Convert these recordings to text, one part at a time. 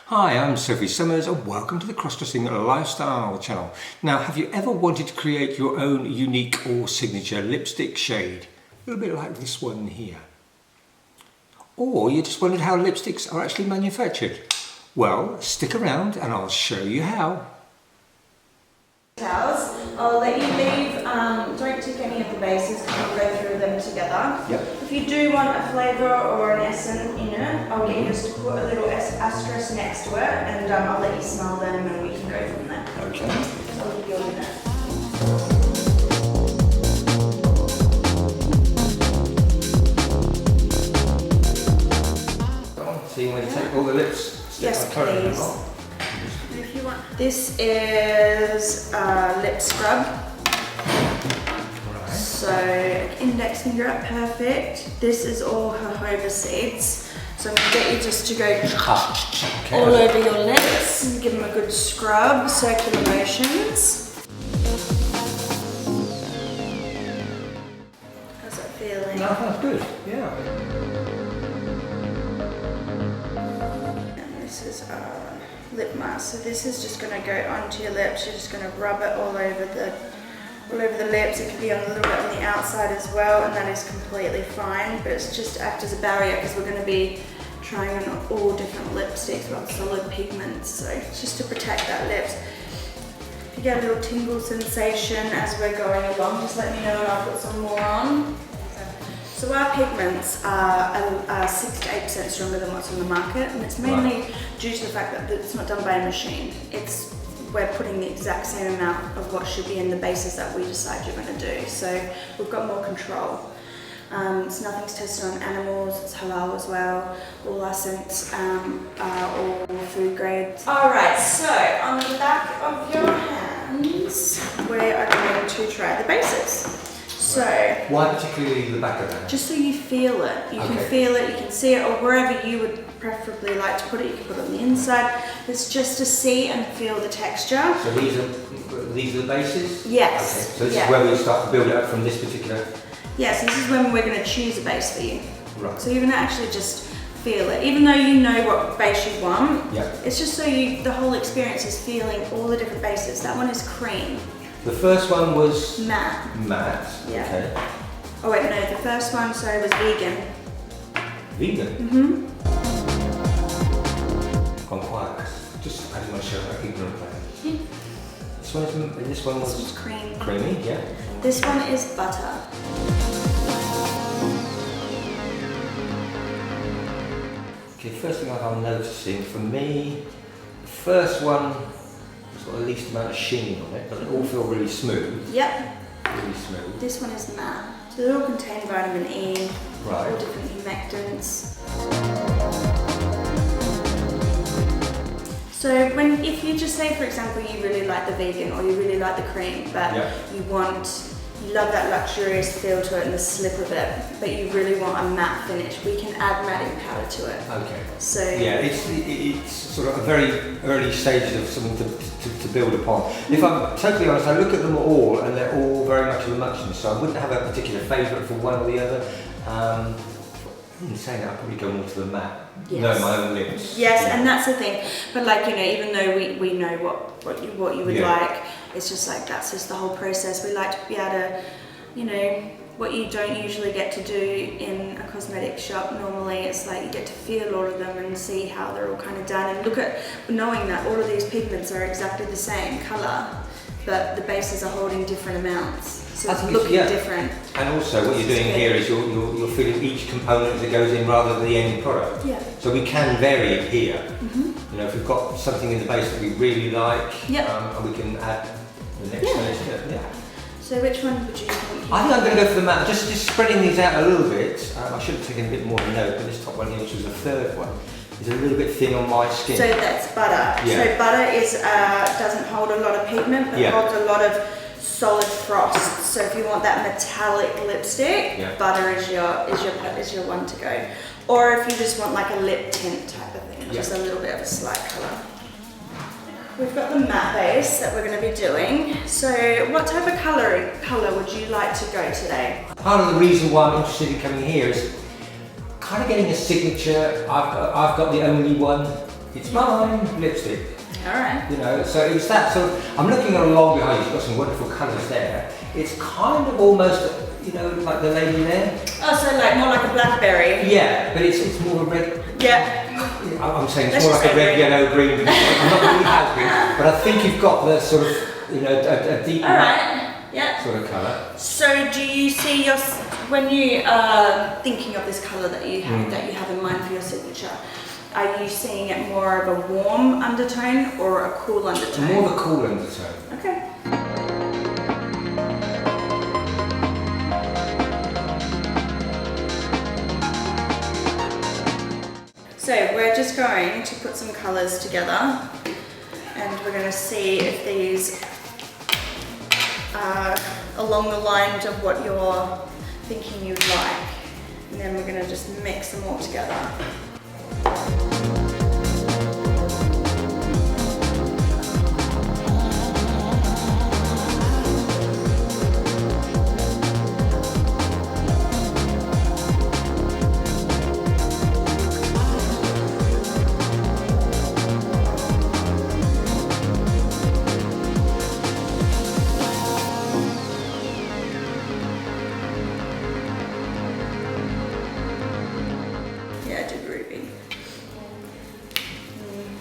Hi, I'm Sophie Summers and welcome to the Crossdressing Lifestyle channel. Now, have you ever wanted to create your own unique or signature lipstick shade? A little bit like this one here. Or you just wondered how lipsticks are actually manufactured? Well, stick around and I'll show you how. I'll let you leave, don't tick any of the bases because we'll go through them together. Yep. If you do want a flavour or an essence in it, I'll get you just to put a little asterisk next to it and I'll let you smell them and we can go from there. Okay. So I'll give you a minute. So you want to take all the lips? Yes, please. If you want. This is lip scrub. Right. So index finger up, perfect. This is all jojoba seeds. So I'm going to get you just to go all over your lips and give them a good scrub, circular motions. How's that feeling? No, that's good, yeah. This is our lip mask. So this is just going to go onto your lips. You're just going to rub it all over the lips. It can be a little bit on the outside as well, and that is completely fine. But it's just to act as a barrier because we're going to be trying on all different lipsticks with solid pigments. So it's just to protect that lips. If you get a little tingle sensation as we're going along, just let me know and I'll put some more on. So our pigments are 6 to 8% stronger than what's on the market, and it's mainly due to the fact that it's not done by a machine. We're putting the exact same amount of what should be in the bases that we decide you're going to do. So we've got more control. So nothing's tested on animals, it's halal as well. All our scents are all food grade. Alright, so on the back of your hands, we are going to try the bases. So, why particularly the back of that? Just so you feel it. You can feel it, you can see it, or wherever you would preferably like to put it. You can put it on the inside. It's just to see and feel the texture. So these are the bases? Yes. Okay. So this is where we start to build it up from this particular... Yes, this is when we're going to choose a base for you. Right. So you're going to actually just feel it. Even though you know what base you want, it's just so the whole experience is feeling all the different bases. That one is cream. The first one was... Matte. Matte, yeah. Okay. Oh wait, no, the first one, sorry, was vegan. Vegan? Mm-hmm. Gone quiet. Just, I didn't want to show how ignorant I am. This one was cream. Creamy, yeah. This one is butter. Okay, first thing I'm noticing, for me, the first one has got the least amount of sheen on it, but it all feel really smooth. Yep. Really smooth. This one is matte. So they all contain vitamin E, right. All different humectants. So if you just say, for example, you really like the vegan or you really like the cream, but you love that luxurious feel to it and the slip of it, but you really want a matte finish, we can add matting powder to it. Okay. So yeah, it's sort of a very early stage of something to build upon. If I'm totally honest, I look at them all and they're all very much of a muchness, so I wouldn't have a particular favourite for one or the other. In saying that, I'll probably go more to the matte. Yes. Know my own lips. Yes, and that's the thing. But like, you know, even though we know what you would like, it's just like that's just the whole process. We like to be able to, you know, what you don't usually get to do in a cosmetic shop normally. It's like you get to feel all of them and see how they're all kind of done and look at knowing that all of these pigments are exactly the same colour, but the bases are holding different amounts. So it's looking different. And also what you're doing here is you're feeling each component that goes in rather than the end product. Yeah. So we can vary it here. Mm-hmm. You know, if we've got something in the base that we really like, and we can add the next one. Yeah. So which one would you think? I think I'm going to go for the matte. Just spreading these out a little bit. I should have taken a bit more of a note, but this top one here, which was the third one, is a little bit thin on my skin. So that's butter. Yeah. So butter doesn't hold a lot of pigment, but holds a lot of solid frost. So if you want that metallic lipstick, butter is your one to go. Or if you just want like a lip tint type of thing, just a little bit of a slight colour. We've got the matte base that we're going to be doing. So what type of colour would you like to go today? Part of the reason why I'm interested in coming here is kind of getting a signature. I've got the only one it's mine, lipstick. Alright. You know, so it was that sort of, I'm looking along behind you, you've got some wonderful colours there. It's kind of almost, you know, like the lady there. Oh, so like more like a blackberry. Yeah, but it's more a red. Yeah. I'm saying it's more like a red, yellow, green. I'm not really helping, but I think you've got the sort of, you know, a deep sort of colour. So do you see your, when you are thinking of this colour that you have in mind for your signature, are you seeing it more of a warm undertone or a cool undertone? More of a cool undertone. Okay. So we're just going to put some colours together and we're going to see if these are along the lines of what you're thinking you'd like. And then we're going to just mix them all together.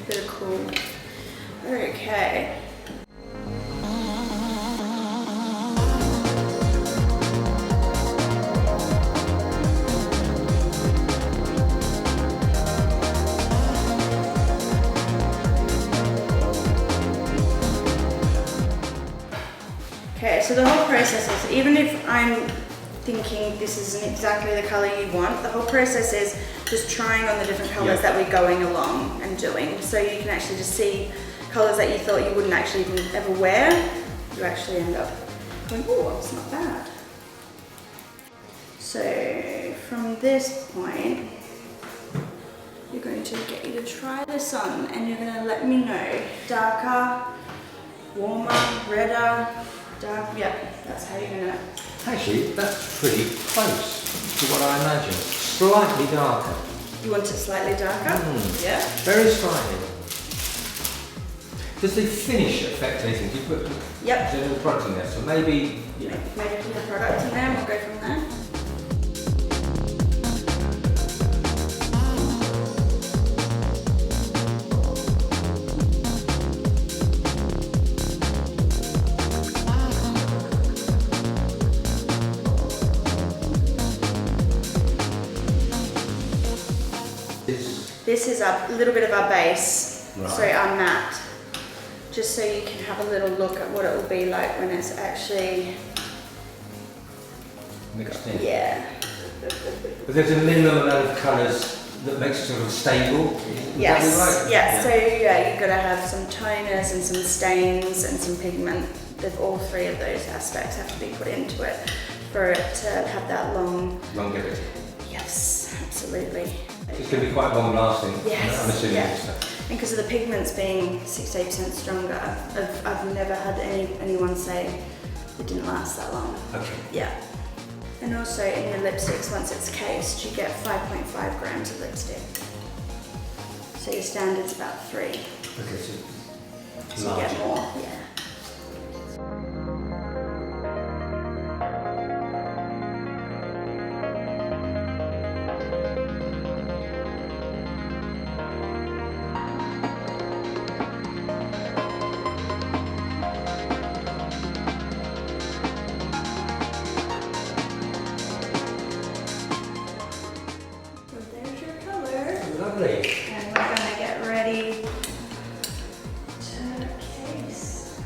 Bit of cool. Okay. Okay, so the whole process is, even if I'm thinking this isn't exactly the colour you want, the whole process is just trying on the different colours that we're going along and doing. So you can actually just see colours that you thought you wouldn't actually even ever wear, you actually end up going, oh, it's not bad. So from this point, you're going to get you to try this on and you're going to let me know, darker, warmer, redder, dark, yeah, that's how you're going to. Actually, that's pretty close to what I imagined. Slightly darker. You want it slightly darker? Yeah. Very slightly. Does the finish affect anything? Do you put the product in there? So maybe... Maybe put the product in there and we'll go from there. This is a little bit of our base, so our matte, just so you can have a little look at what it will be like when it's actually mixed in. Yeah. But there's a minimum amount of colours that makes it sort of stable. Yes. Right? Yeah. So yeah, you've got to have some toners and some stains and some pigment. All three of those aspects have to be put into it for it to have that longevity. Yes, absolutely. It's going to be quite long lasting. Yes. I'm assuming. Yeah. And because of the pigments being 6 to 8% stronger, I've never had anyone say it didn't last that long. Okay. Yeah. And also in your lipsticks, once it's cased, you get 5.5 grams of lipstick. So your standard's about 3. Okay, so you get more. Yeah. Lovely. And we're going to get ready to case.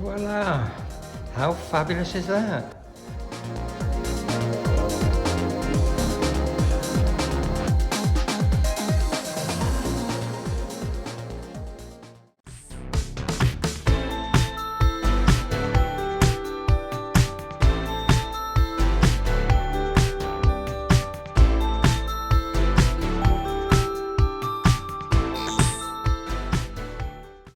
Voila! How fabulous is that?